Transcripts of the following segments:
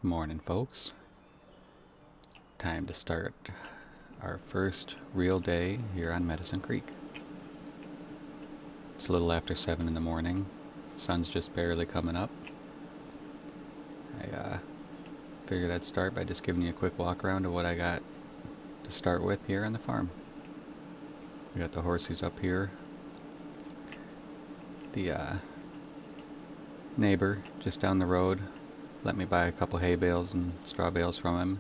Morning, folks. Time to start our first real day here on Medicine Creek. It's a little after 7 in the morning. Sun's just barely coming up. I figured I'd start by just giving you a quick walk around of what I got to start with here on the farm. We got the horsies up here. The neighbor just down the road let me buy a couple hay bales and straw bales from him.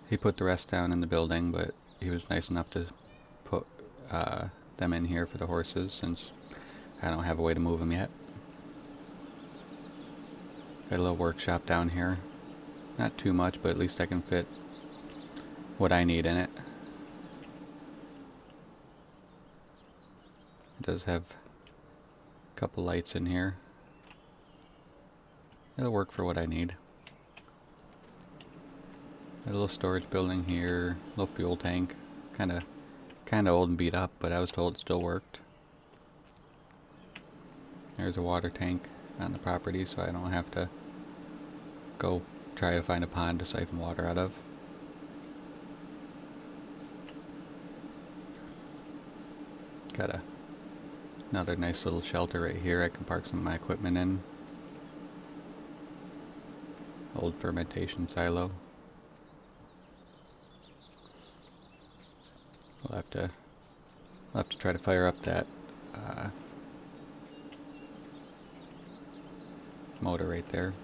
He put the rest down in the building, but he was nice enough to put them in here for the horses since I don't have a way to move them yet. Got a little workshop down here. Not too much, but at least I can fit what I need in it. It does have a couple lights in here. It'll work for what I need. Got a little storage building here, little fuel tank. Kinda old and beat up, but I was told it still worked. There's a water tank on the property, so I don't have to go try to find a pond to siphon water out of. Got another nice little shelter right here I can park some of my equipment in. Old fermentation silo. We'll have to try to fire up that motor right there.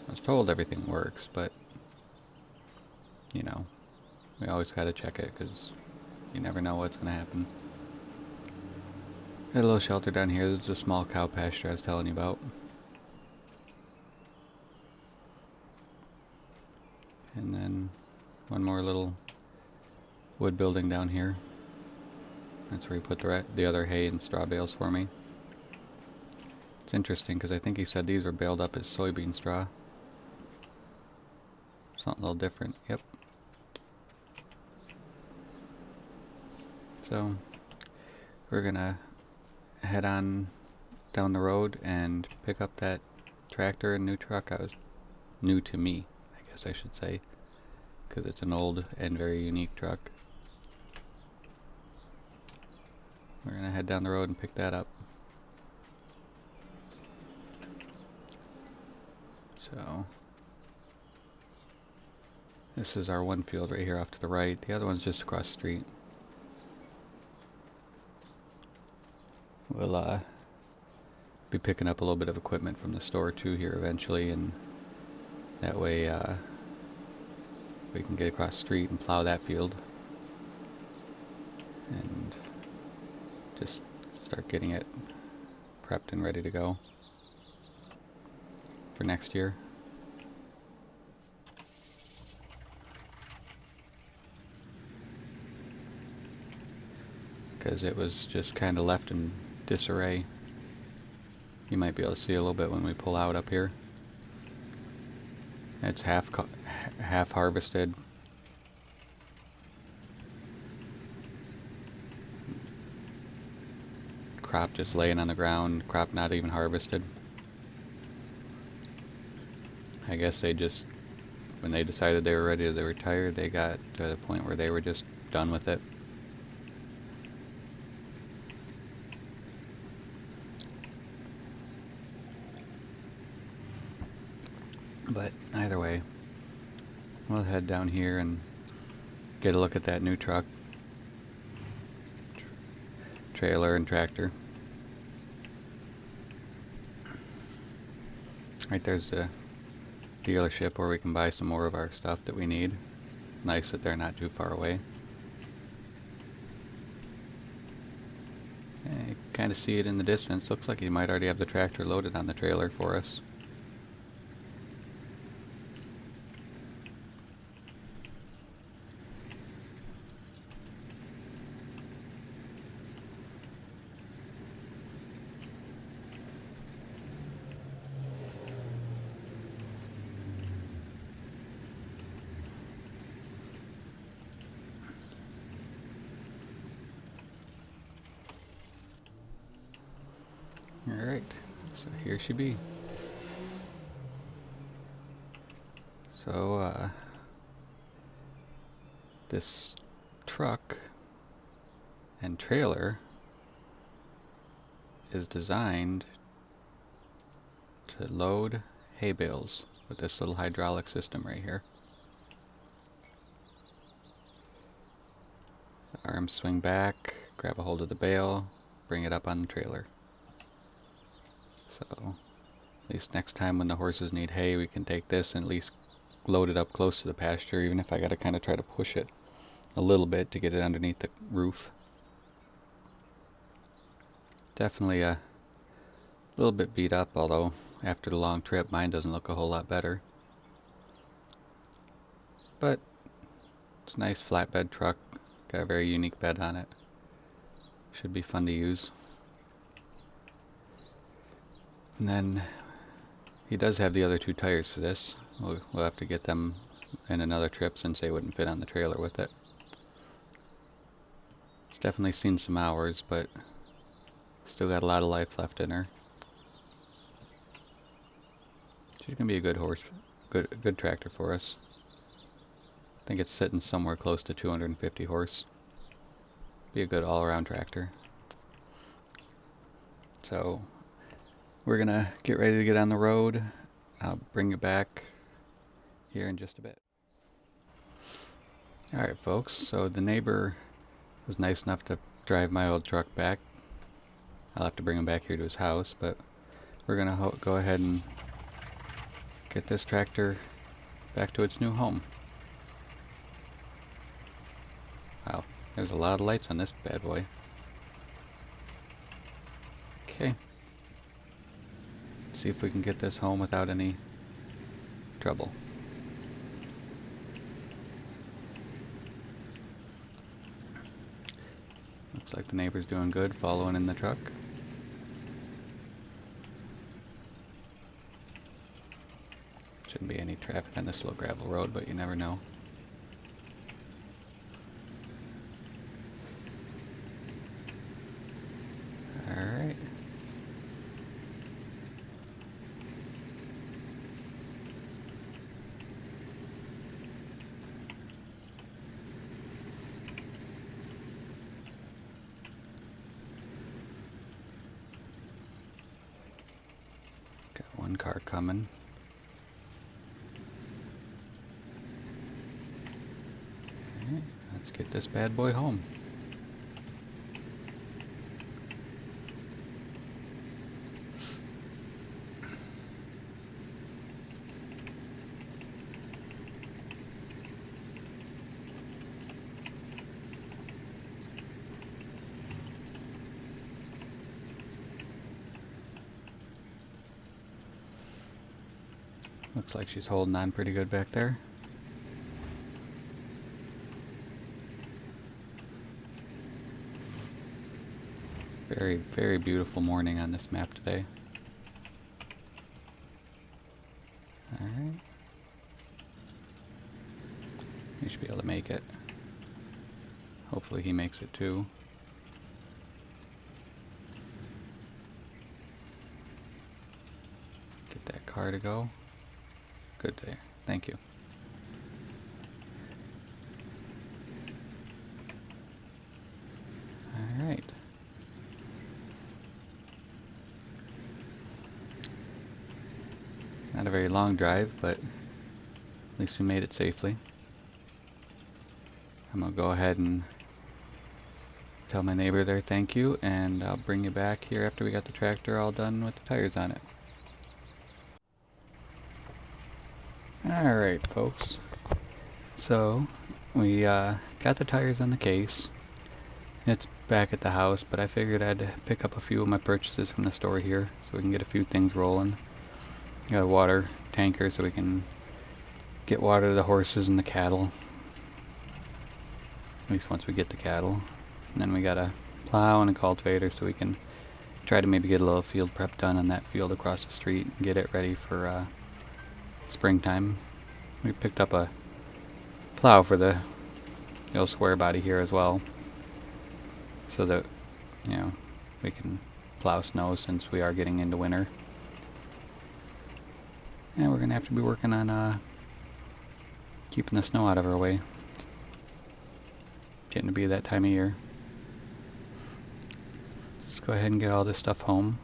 I was told everything works, but you know, we always gotta check it because you never know what's gonna happen. Got a little shelter down here. This is a small cow pasture I was telling you about. And then one more little wood building down here. That's where he put the other hay and straw bales for me. It's interesting because I think he said these were baled up as soybean straw. Something a little different. Yep. So we're gonna head on down the road and pick up that tractor and new truck. New to me, I guess I should say, because it's an old and very unique truck. We're gonna head down the road and pick that up. So this is our one field right here off to the right. The other one's just across the street. We'll be picking up a little bit of equipment from the store too here eventually, and that way we can get across the street and plow that field and just start getting it prepped and ready to go for next year. Because it was just kind of left in disarray. You might be able to see a little bit when we pull out up here. It's half harvested. Crop just laying on the ground, crop not even harvested. I guess they just, when they decided they were ready to retire, they got to the point where they were just done with it. But either way, we'll head down here and get a look at that new truck, trailer and tractor. Right there's the dealership where we can buy some more of our stuff that we need. Nice that they're not too far away. You kind of see it in the distance. Looks like he might already have the tractor loaded on the trailer for us. Alright, so here she be. So, this truck and trailer is designed to load hay bales with this little hydraulic system right here. The arms swing back, grab a hold of the bale, bring it up on the trailer. So at least next time when the horses need hay, we can take this and at least load it up close to the pasture, even if I gotta kind of try to push it a little bit to get it underneath the roof. Definitely a little bit beat up, although after the long trip mine doesn't look a whole lot better. But it's a nice flatbed truck, got a very unique bed on it. Should be fun to use. And then he does have the other two tires for this. We'll have to get them in another trip since they wouldn't fit on the trailer with it. It's definitely seen some hours, but still got a lot of life left in her. She's gonna be a good horse, good tractor for us. I think it's sitting somewhere close to 250 horse. Be a good all-around tractor. So we're gonna get ready to get on the road. I'll bring you back here in just a bit. Alright folks, so the neighbor was nice enough to drive my old truck back. I'll have to bring him back here to his house, but we're gonna go ahead and get this tractor back to its new home. Wow, there's a lot of lights on this bad boy. Okay. See if we can get this home without any trouble. Looks like the neighbor's doing good, following in the truck. Shouldn't be any traffic on this little gravel road, but you never know. Alright. Got one car coming. Alright, let's get this bad boy home. Looks like she's holding on pretty good back there. Very, very beautiful morning on this map today. Alright. We should be able to make it. Hopefully he makes it too. Get that car to go. Good day. Thank you. Alright. Not a very long drive, but at least we made it safely. I'm gonna go ahead and tell my neighbor there thank you, and I'll bring you back here after we got the tractor all done with the tires on it. Alright folks, so we got the tires on the case. It's back at the house, but I figured I'd pick up a few of my purchases from the store here so we can get a few things rolling. Got a water tanker so we can get water to the horses and the cattle, at least once we get the cattle. And then we got a plow and a cultivator so we can try to maybe get a little field prep done on that field across the street and get it ready for springtime. We picked up a plow for the old square body here as well, so that, you know, we can plow snow since we are getting into winter. And we're gonna have to be working on keeping the snow out of our way. Getting to be that time of year. Let's go ahead and get all this stuff home.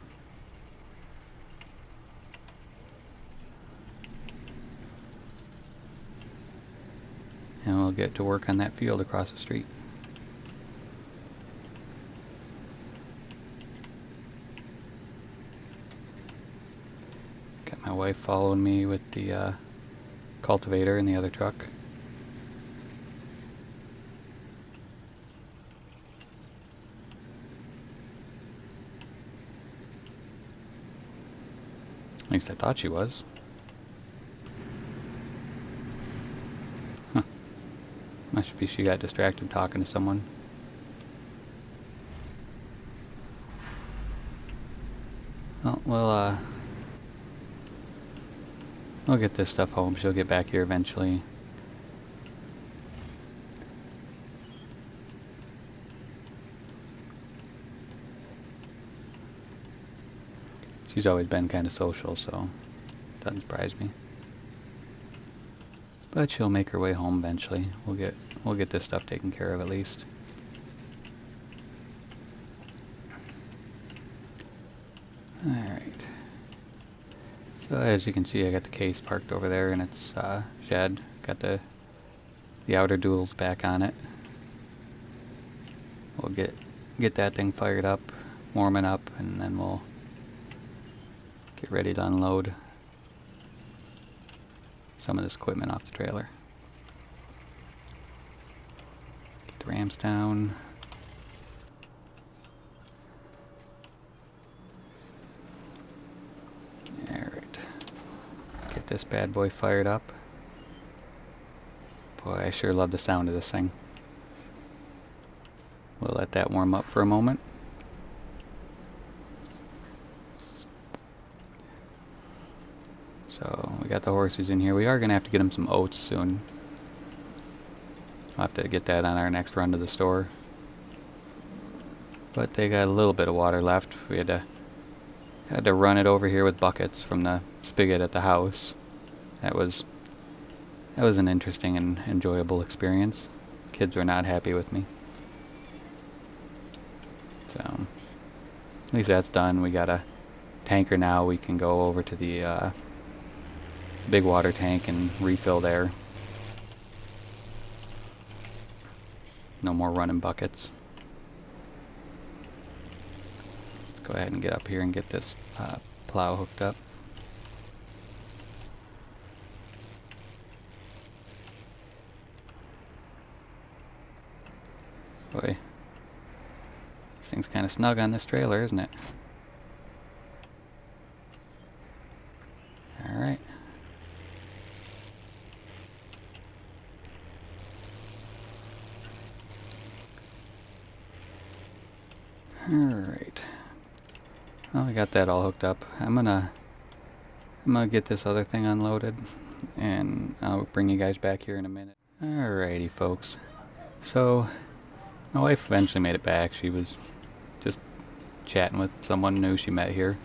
And we'll get to work on that field across the street. Got my wife following me with the cultivator in the other truck. At least I thought she was. Huh. Must be she got distracted talking to someone. Well, we'll get this stuff home. She'll get back here eventually. She's always been kind of social, so it doesn't surprise me. But she'll make her way home eventually. We'll get this stuff taken care of at least. Alright. So as you can see, I got the case parked over there in its shed. Got the outer duals back on it. We'll get that thing fired up, warming up, and then we'll get ready to unload some of this equipment off the trailer. Get the ramps down. Alright. Get this bad boy fired up. Boy, I sure love the sound of this thing. We'll let that warm up for a moment. So we got the horses in here. We are going to have to get them some oats soon. I'll have to get that on our next run to the store. But they got a little bit of water left. We had to run it over here with buckets from the spigot at the house. That was an interesting and enjoyable experience. Kids were not happy with me. So at least that's done. We got a tanker now. We can go over to the big water tank and refill there. No more running buckets. Let's go ahead and get up here and get this plow hooked up. Boy, this thing's kind of snug on this trailer, isn't it? Alright. Alright. Well, we got that all hooked up. I'm gonna get this other thing unloaded, and I'll bring you guys back here in a minute. Alrighty, folks. So, my wife eventually made it back. She was just chatting with someone new she met here.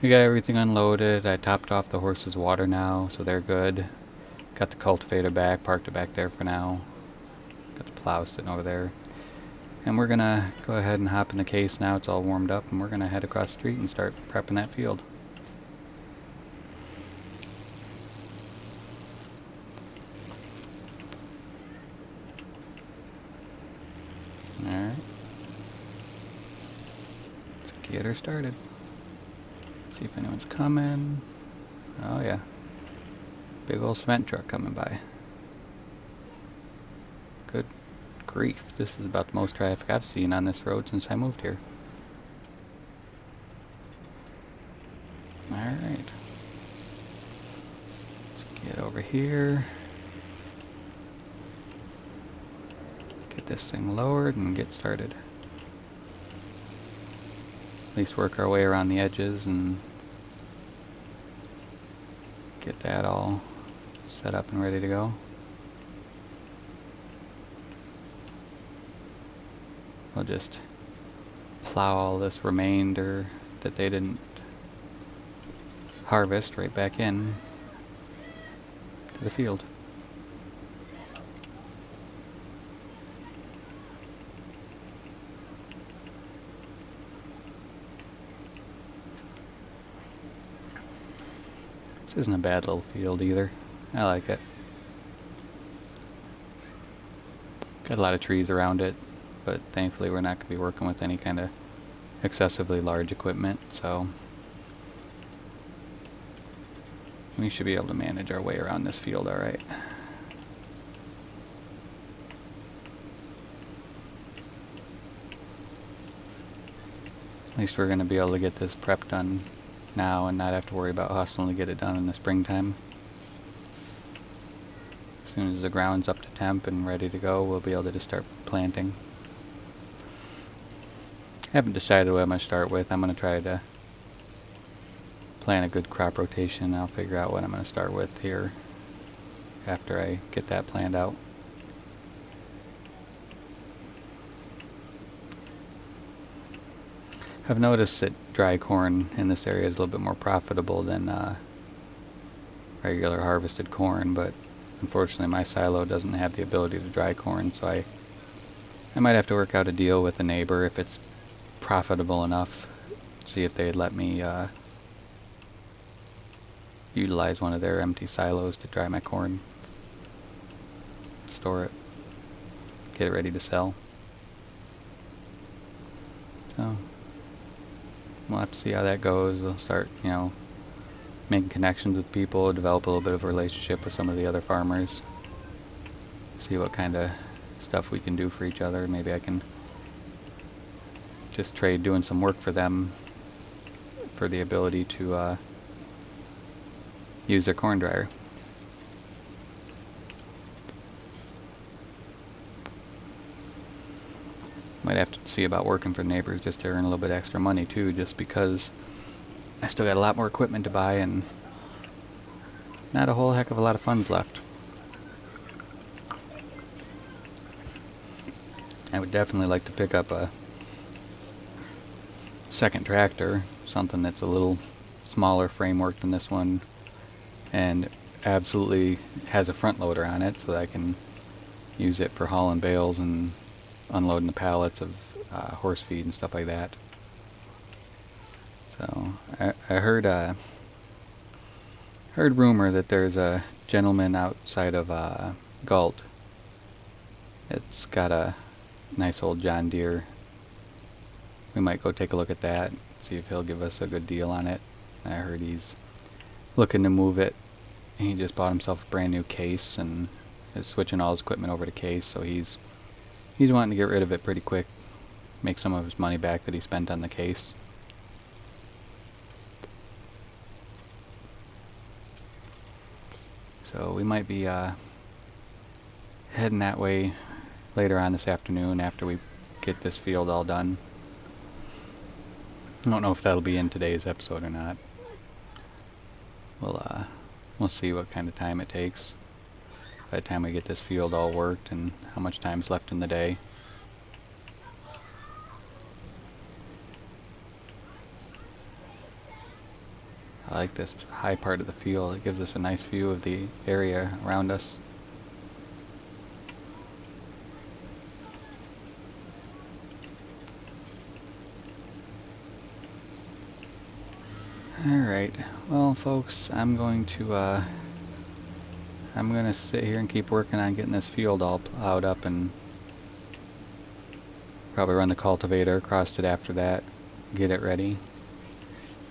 We got everything unloaded. I topped off the horses' water now, so they're good. Got the cultivator back, parked it back there for now. Got the plow sitting over there. And we're gonna go ahead and hop in the case now. It's all warmed up, and we're gonna head across the street and start prepping that field. Alright. Let's get her started. See if anyone's coming. Oh yeah. Big old cement truck coming by. Good grief. This is about the most traffic I've seen on this road since I moved here. Alright. Let's get over here. Get this thing lowered and get started. At least work our way around the edges and get that all set up and ready to go. We'll just plow all this remainder that they didn't harvest right back in to the field. This isn't a bad little field either. I like it. Got a lot of trees around it, but thankfully we're not going to be working with any kind of excessively large equipment, so we should be able to manage our way around this field alright. At least we're going to be able to get this prep done now and not have to worry about hustling to get it done in the springtime. As soon as the ground's up to temp and ready to go, we'll be able to just start planting. I haven't decided what I'm going to start with. I'm going to try to plan a good crop rotation. I'll figure out what I'm going to start with here after I get that planned out. I've noticed that dry corn in this area is a little bit more profitable than regular harvested corn, but unfortunately my silo doesn't have the ability to dry corn, so I might have to work out a deal with a neighbor if it's profitable enough, see if they'd let me utilize one of their empty silos to dry my corn, store it, get it ready to sell. So we'll have to see how that goes. We'll start, making connections with people, develop a little bit of a relationship with some of the other farmers, see what kind of stuff we can do for each other. Maybe I can just trade doing some work for them for the ability to use their corn dryer. Might have to see about working for neighbors just to earn a little bit extra money too, just because I still got a lot more equipment to buy and not a whole heck of a lot of funds left. I would definitely like to pick up a second tractor, something that's a little smaller framework than this one and absolutely has a front loader on it so that I can use it for hauling bales and unloading the pallets of horse feed and stuff like that. So I heard rumor that there's a gentleman outside of Galt. It's got a nice old John Deere. We might go take a look at that, see if he'll give us a good deal on it. I heard he's looking to move it. He just bought himself a brand new case and is switching all his equipment over to case, so he's wanting to get rid of it pretty quick, make some of his money back that he spent on the case. So we might be heading that way later on this afternoon after we get this field all done. I don't know if that'll be in today's episode or not. We'll see what kind of time it takes by the time we get this field all worked and how much time's left in the day. I like this high part of the field. It gives us a nice view of the area around us. Alright, well folks, I'm going to sit here and keep working on getting this field all plowed up and probably run the cultivator across it after that, get it ready.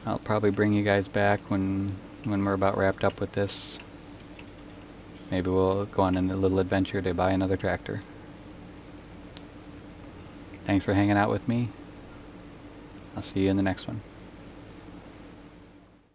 I'll probably bring you guys back when we're about wrapped up with this. Maybe we'll go on a little adventure to buy another tractor. Thanks for hanging out with me. I'll see you in the next one.